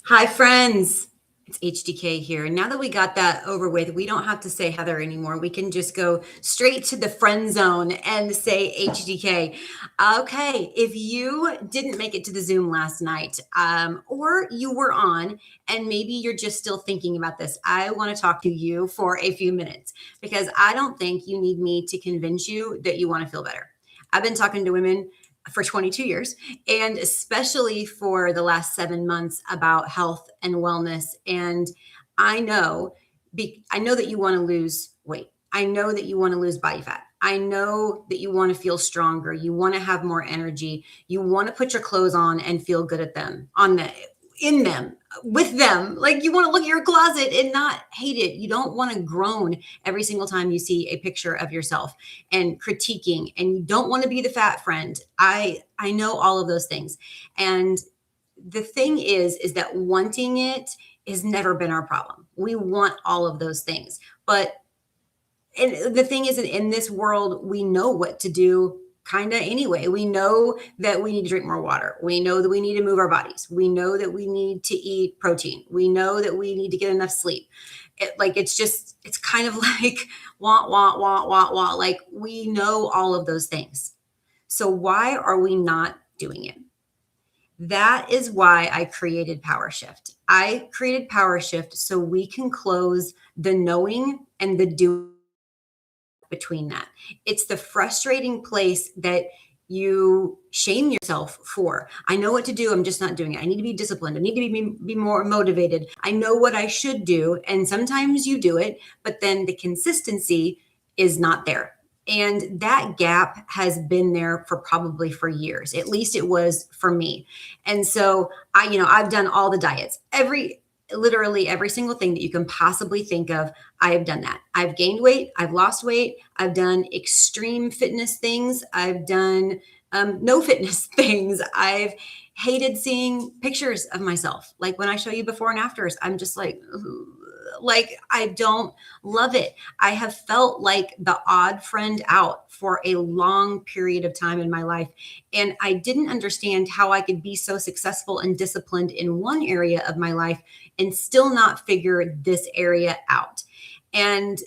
Hi, friends. It's HDK here. Now that we got that over with, we don't have to say Heather anymore. We can just go straight to the friend zone and say HDK. Okay, if you didn't make it to the Zoom last night, or you were on and maybe you're just still thinking about this, I want to talk to you for a few minutes because I don't think you need me to convince you that you want to feel better. I've been talking to women for 22 years and especially for the last 7 months about health and wellness. And I know, I know that you want to lose weight. I know that you want to lose body fat. I know that you want to feel stronger. You want to have more energy. You want to put your clothes on and feel good at them, in them, with them. Like you want to look at your closet and not hate it. You don't want to groan every single time you see a picture of yourself and critiquing, and you don't want to be the fat friend. I know all of those things. And the thing is that wanting it has never been our problem. We want all of those things. But and the thing is that in this world, we know what to do kind of anyway. We know that we need to drink more water. We know that we need to move our bodies. We know that we need to eat protein. We know that we need to get enough sleep. It's kind of like want. Like we know all of those things. So why are we not doing it? That is why I created Power Shift. I created Power Shift so we can close the knowing and the doing between that. It's the frustrating place that you shame yourself for. I know what to do. I'm just not doing it. I need to be disciplined. I need to be more motivated. I know what I should do. And sometimes you do it, but then the consistency is not there. And that gap has been there for years. At least it was for me. And so I've done all the diets, literally every single thing that you can possibly think of. I have done that. I've gained weight. I've lost weight. I've done extreme fitness things. I've done no fitness things. I've hated seeing pictures of myself. Like when I show you before and afters, I'm just like, "Ugh." Like I don't love it. I have felt like the odd friend out for a long period of time in my life. And I didn't understand how I could be so successful and disciplined in one area of my life and still not figure this area out. And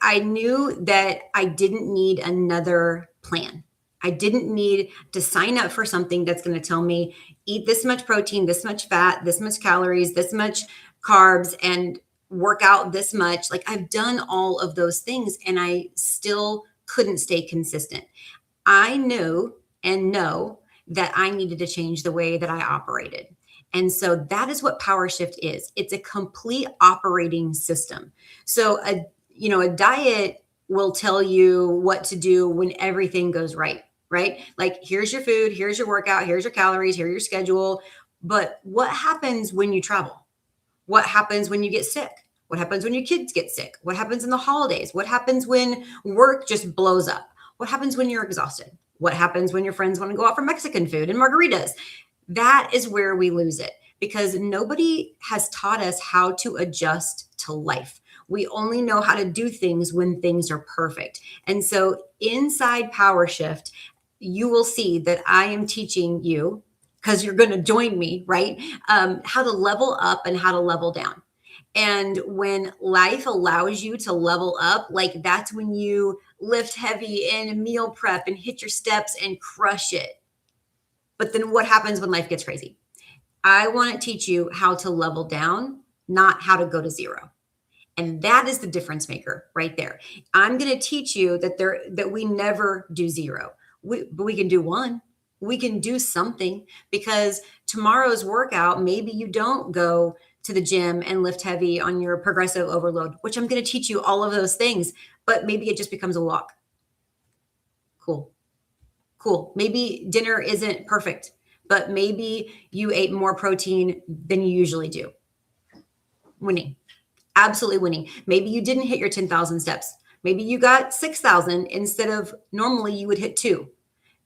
I knew that I didn't need another plan. I didn't need to sign up for something that's going to tell me eat this much protein, this much fat, this much calories, this much carbs, and work out this much. Like I've done all of those things and I still couldn't stay consistent. I knew and know that I needed to change the way that I operated. And so that is what Power Shift is. It's a complete operating system. So a diet will tell you what to do when everything goes right, right? Like here's your food, here's your workout, here's your calories, here's your schedule. But what happens when you travel? What happens when you get sick? What happens when your kids get sick? What happens in the holidays? What happens when work just blows up? What happens when you're exhausted? What happens when your friends want to go out for Mexican food and margaritas? That is where we lose it because nobody has taught us how to adjust to life. We only know how to do things when things are perfect. And so inside Power Shift, you will see that I am teaching you, because you're going to join me, right? How to level up and how to level down. And when life allows you to level up, like that's when you lift heavy and meal prep and hit your steps and crush it. But then what happens when life gets crazy? I want to teach you how to level down, not how to go to zero. And that is the difference maker right there. I'm going to teach you that we never do zero. But we can do one. We can do something because tomorrow's workout, maybe you don't go to the gym and lift heavy on your progressive overload, which I'm going to teach you all of those things, but maybe it just becomes a walk. Cool. Cool. Maybe dinner isn't perfect, but maybe you ate more protein than you usually do. Winning. Absolutely winning. Maybe you didn't hit your 10,000 steps. Maybe you got 6,000 instead of normally you would hit 2.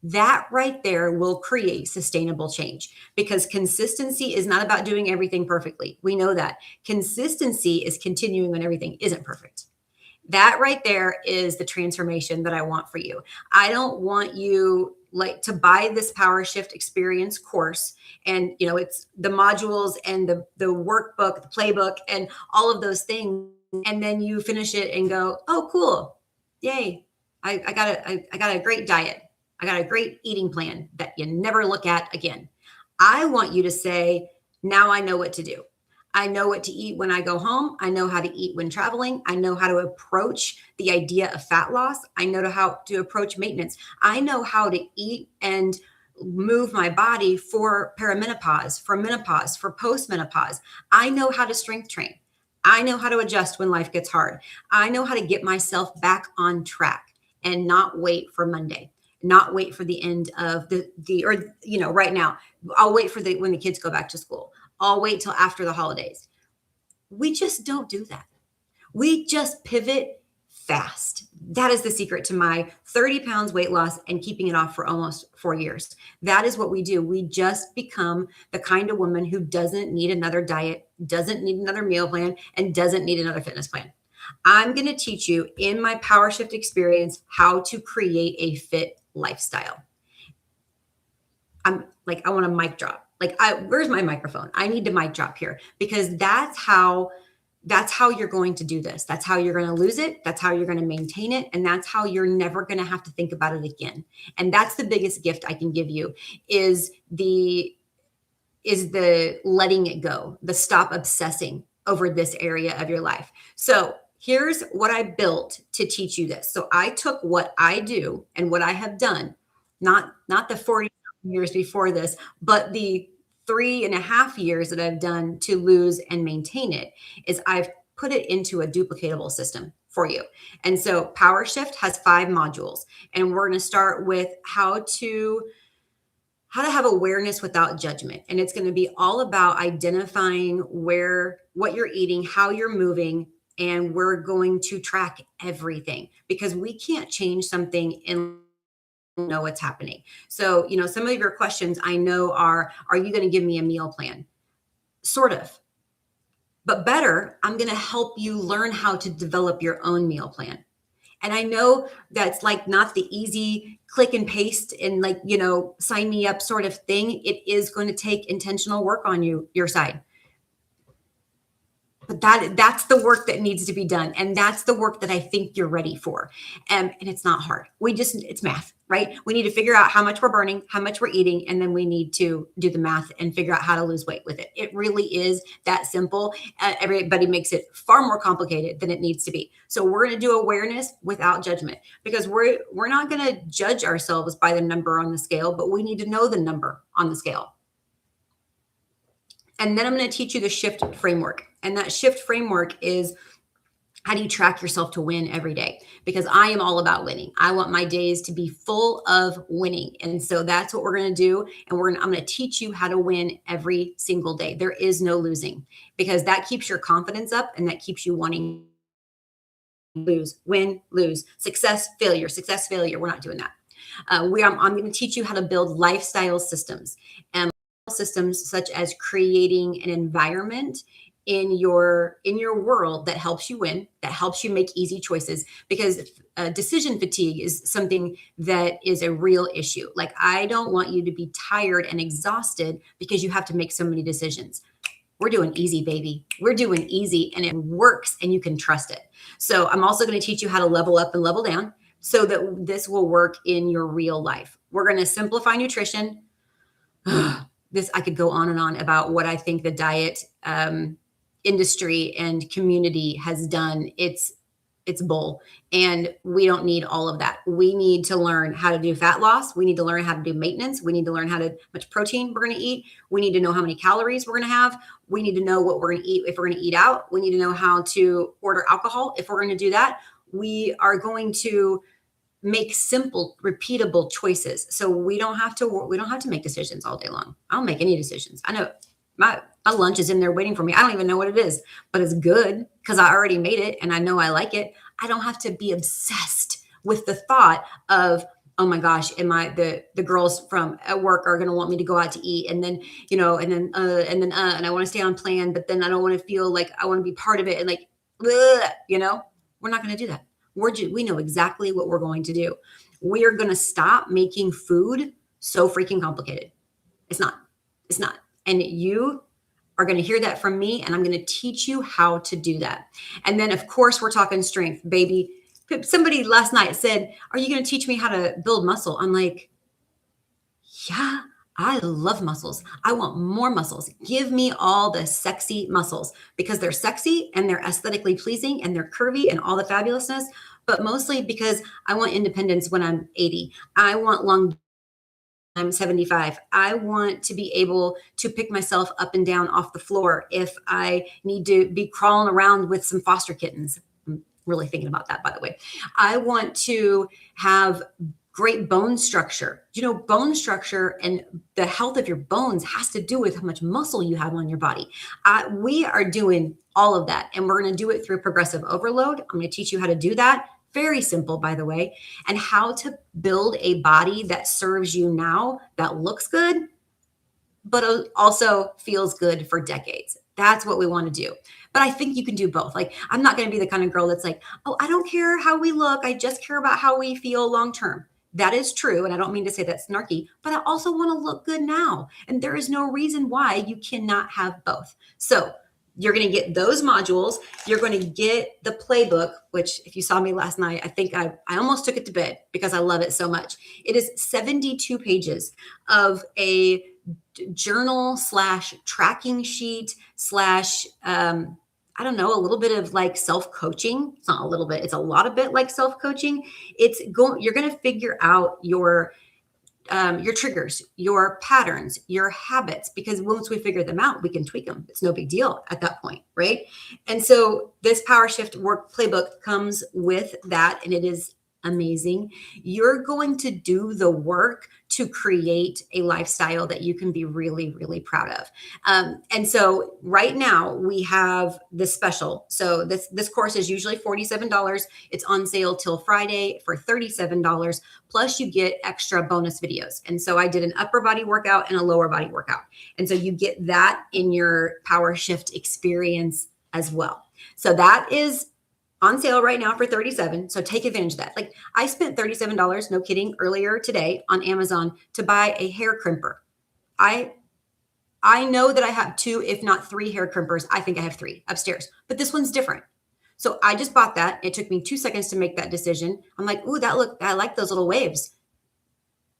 That right there will create sustainable change because consistency is not about doing everything perfectly. We know that. Consistency is continuing when everything isn't perfect. That right there is the transformation that I want for you. I don't want you like to buy this Power Shift Experience course, and it's the modules and the workbook, the playbook, and all of those things, and then you finish it and go, oh, cool, yay, I got a great diet, I got a great eating plan that you never look at again. I want you to say, now I know what to do. I know what to eat when I go home. I know how to eat when traveling. I know how to approach the idea of fat loss. I know how to approach maintenance. I know how to eat and move my body for perimenopause, for menopause, for postmenopause. I know how to strength train. I know how to adjust when life gets hard. I know how to get myself back on track and not wait for Monday, not wait for the end of right now. I'll wait for when the kids go back to school. I'll wait till after the holidays. We just don't do that. We just pivot fast. That is the secret to my 30 pounds weight loss and keeping it off for almost 4 years. That is what we do. We just become the kind of woman who doesn't need another diet, doesn't need another meal plan, and doesn't need another fitness plan. I'm going to teach you in my Power Shift Experience how to create a fit lifestyle. I want a mic drop. Where's my microphone? I need to mic drop here, because that's how you're going to do this. That's how you're going to lose it. That's how you're going to maintain it. And that's how you're never going to have to think about it again. And that's the biggest gift I can give you is the letting it go, the stop obsessing over this area of your life. So here's what I built to teach you this. So I took what I do and what I have done, not the 40 years before this, but the 3.5 years that I've done to lose and maintain it, is I've put it into a duplicatable system for you. And so Power Shift has 5 modules, and we're going to start with how to have awareness without judgment. And it's going to be all about identifying what you're eating, how you're moving, and we're going to track everything, because we can't change something in know what's happening. So, some of your questions I know are you going to give me a meal plan? Sort of. But better, I'm going to help you learn how to develop your own meal plan. And I know that's not the easy click and paste and sign me up sort of thing. It is going to take intentional work on your side. But that's the work that needs to be done. And that's the work that I think you're ready for. And it's not hard. It's math, right? We need to figure out how much we're burning, how much we're eating, and then we need to do the math and figure out how to lose weight with it. It really is that simple. Everybody makes it far more complicated than it needs to be. So we're going to do awareness without judgment, because we're not going to judge ourselves by the number on the scale, but we need to know the number on the scale. And then I'm going to teach you the shift framework. And that shift framework is, how do you track yourself to win every day? Because I am all about winning. I want my days to be full of winning. And so that's what we're going to do. And I'm going to teach you how to win every single day. There is no losing, because that keeps your confidence up and that keeps you wanting lose, win, lose, success, failure, success, failure. We're not doing that. I'm going to teach you how to build lifestyle systems, and systems such as creating an environment in your world that helps you win, that helps you make easy choices, because decision fatigue is something that is a real issue. I don't want you to be tired and exhausted because you have to make so many decisions. We're doing easy, baby. We're doing easy, and it works, and you can trust it. So I'm also going to teach you how to level up and level down so that this will work in your real life. We're going to simplify nutrition. I could go on and on about what I think the diet industry and community has done. It's bull, and we don't need all of that. We need to learn how to do fat loss. We need to learn how to do maintenance. We need to learn how much protein we're going to eat. We need to know how many calories we're going to have. We need to know what we're going to eat if we're going to eat out. We need to know how to order alcohol if we're going to do that. We are going to make simple, repeatable choices. So we don't have to make decisions all day long. I don't make any decisions. I know my lunch is in there waiting for me. I don't even know what it is, but it's good because I already made it and I know I like it. I don't have to be obsessed with the thought of, oh my gosh, the girls from at work are going to want me to go out to eat. And then, and I want to stay on plan, but then I don't want to feel like I want to be part of it. And we're not going to do that. We know exactly what we're going to do. We are going to stop making food so freaking complicated. It's not. It's not. And you are going to hear that from me, and I'm going to teach you how to do that. And then, of course, we're talking strength, baby. Somebody last night said, "Are you going to teach me how to build muscle?" I'm like, yeah, I love muscles. I want more muscles. Give me all the sexy muscles because they're sexy and they're aesthetically pleasing and they're curvy and all the fabulousness, but mostly because I want independence when I'm 80. I want long I'm 75. I want to be able to pick myself up and down off the floor if I need to be crawling around with some foster kittens. I'm really thinking about that, by the way. I want to have great bone structure. Bone structure and the health of your bones has to do with how much muscle you have on your body. We are doing all of that, and we're going to do it through progressive overload. I'm going to teach you how to do that. Very simple, by the way, and how to build a body that serves you now, that looks good, but also feels good for decades. That's what we want to do. But I think you can do both. Like, I'm not going to be the kind of girl that's like, oh, I don't care how we look. I just care about how we feel long term. That is true. And I don't mean to say that's snarky, but I also want to look good now. And there is no reason why you cannot have both. So you're going to get those modules. You're going to get the playbook, which if you saw me last night, I think I almost took it to bed because I love it so much. It is 72 pages of a journal / tracking sheet / I don't know, a little bit of like self-coaching. It's not a little bit, it's a lot of bit like self-coaching. You're going to figure out your triggers, your patterns, your habits, because once we figure them out, we can tweak them. It's no big deal at that point, right? And so this Power Shift Work Playbook comes with that, and it is amazing. You're going to do the work to create a lifestyle that you can be really, really proud of. And so right now we have this special. So this course is usually $47. It's on sale till Friday for $37. Plus you get extra bonus videos. And so I did an upper body workout and a lower body workout. And so you get that in your Power Shift experience as well. So that is on sale right now for $37. So take advantage of that. Like, I spent $37, no kidding, earlier today on Amazon to buy a hair crimper. I know that I have 2, if not 3 hair crimpers. I think I have 3 upstairs, but this one's different. So I just bought that. It took me 2 seconds to make that decision. I'm like, ooh, I like those little waves.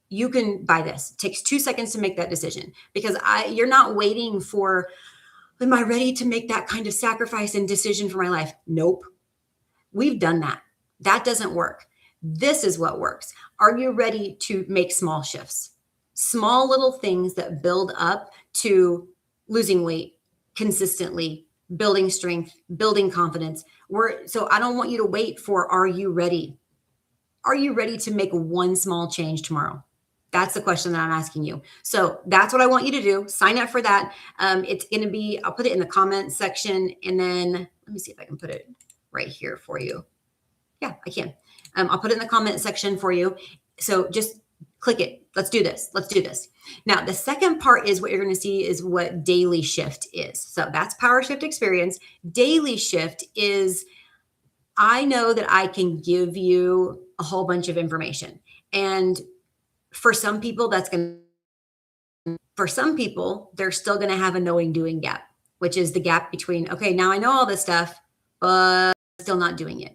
You can buy this. It takes 2 seconds to make that decision because you're not waiting for, am I ready to make that kind of sacrifice and decision for my life? Nope. We've done that. That doesn't work. This is what works. Are you ready to make small shifts? Small little things that build up to losing weight consistently, building strength, building confidence. So I don't want you to wait for, are you ready? Are you ready to make one small change tomorrow? That's the question that I'm asking you. So that's what I want you to do. Sign up for that. It's going to be, I'll put it in the comments section, and then let me see if I can put it right here for you. Yeah, I can. I'll put it in the comment section for you. So just click it. Let's do this. Let's do this. Now, the second part is what you're going to see is what Daily Shift is. So that's Power Shift Experience. Daily Shift is, I know that I can give you a whole bunch of information. And for some people, for some people, they're still going to have a knowing doing gap, which is the gap between, okay, now I know all this stuff, but still not doing it.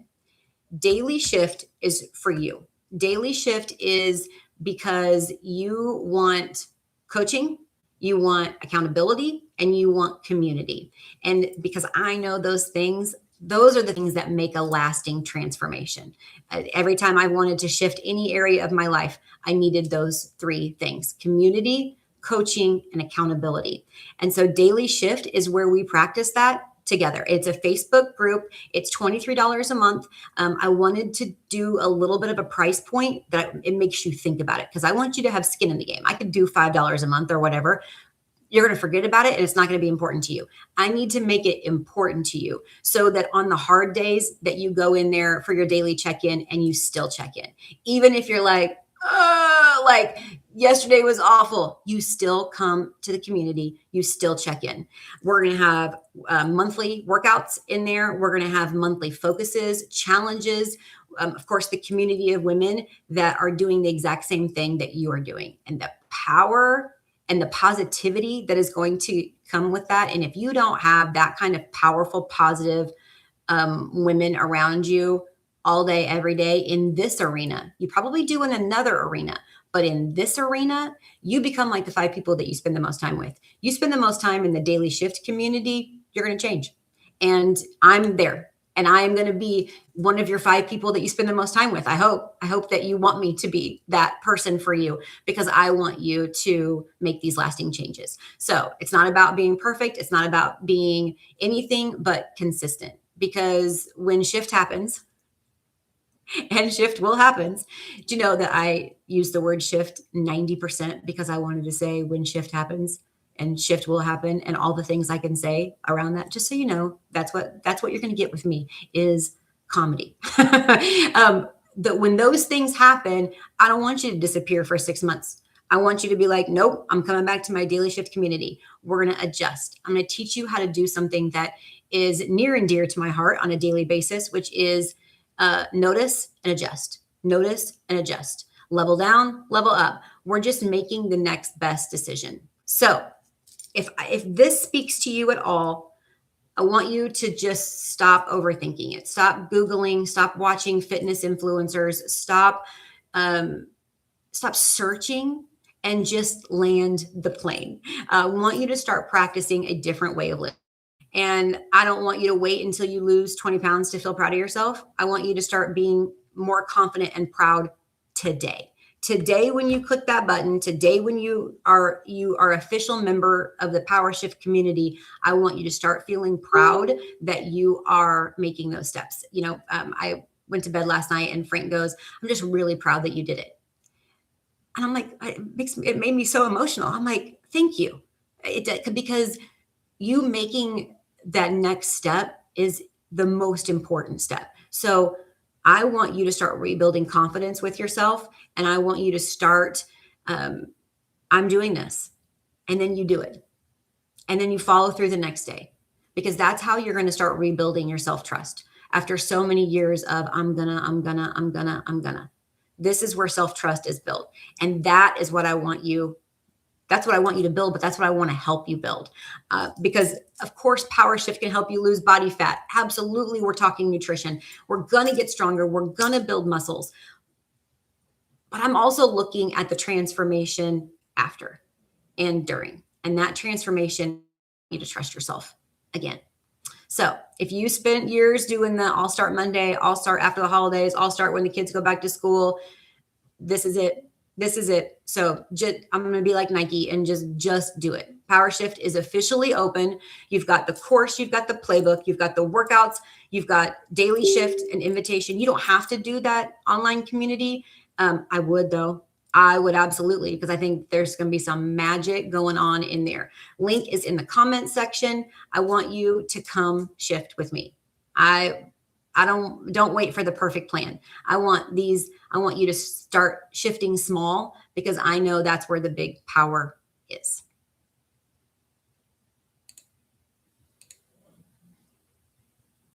Daily Shift is for you. Daily Shift is because you want coaching, you want accountability, and you want community. And because I know those things, those are the things that make a lasting transformation. Every time I wanted to shift any area of my life, I needed those 3 things: community, coaching, and accountability. And so Daily Shift is where we practice that together. It's a Facebook group. It's $23 a month. I wanted to do a little bit of a price point that it makes you think about it, because I want you to have skin in the game. I could do $5 a month or whatever. You're going to forget about it and it's not going to be important to you. I need to make it important to you so that on the hard days that you go in there for your daily check-in and you still check in. Even if you're like, Like yesterday was awful. You still come to the community. You still check in. We're going to have monthly workouts in there. We're going to have monthly focuses, challenges. Of course, the community of women that are doing the exact same thing that you are doing, and the power and the positivity that is going to come with that. And if you don't have that kind of powerful, positive women around you all day, every day in this arena. You probably do in another arena, but in this arena, you become like the five people that you spend the most time with. You spend the most time in the daily shift community, you're going to change. And I'm there. And I am going to be one of your five people that you spend the most time with. I hope that you want me to be that person for you, because I want you to make these lasting changes. So it's not about being perfect. It's not about being anything but consistent, because when shift happens, and shift will happen. Do you know that I use the word shift 90% because I wanted to say when shift happens and shift will happen, and all the things I can say around that, just so you know, that's what you're going to get with me is comedy. That when those things happen, I don't want you to disappear for 6 months. I want you to be like, nope, I'm coming back to my daily shift community. We're going to adjust. I'm going to teach you how to do something that is near and dear to my heart on a daily basis, which is notice and adjust, notice and adjust, level down, level up. We're just making the next best decision. So if this speaks to you at all, I want you to just stop overthinking it. Stop Googling, stop watching fitness influencers, stop searching, and just land the plane. I want you to start practicing a different way of living. And I don't want you to wait until you lose 20 pounds to feel proud of yourself. I want you to start being more confident and proud today. Today, when you click that button, today, when you are official member of the Power Shift community, I want you to start feeling proud that you are making those steps. I went to bed last night and Frank goes, "I'm just really proud that you did it." And I'm like, it made me so emotional. I'm like, thank you. Because you making that next step is the most important step. So I want you to start rebuilding confidence with yourself. And I want you to start, I'm doing this. And then you do it. And then you follow through the next day, because that's how you're going to start rebuilding your self-trust after so many years of I'm gonna. This is where self-trust is built. And that is what I want you. That's what I want you to build, but that's what I want to help you build. Because, of course, Power Shift can help you lose body fat. Absolutely, we're talking nutrition. We're going to get stronger. We're going to build muscles. But I'm also looking at the transformation after and during. And that transformation, you to trust yourself again. So if you spent years doing the I'll start Monday, I'll start after the holidays, I'll start when the kids go back to school, this is it. This is it. So I'm going to be like Nike and just do it. Power Shift is officially open. You've got the course, you've got the playbook, you've got the workouts, you've got daily shift and invitation. You don't have to do that online community. I would though. I would absolutely, because I think there's going to be some magic going on in there. Link is in the comment section. I want you to come shift with me. I don't wait for the perfect plan. I want you to start shifting small, because I know that's where the big power is.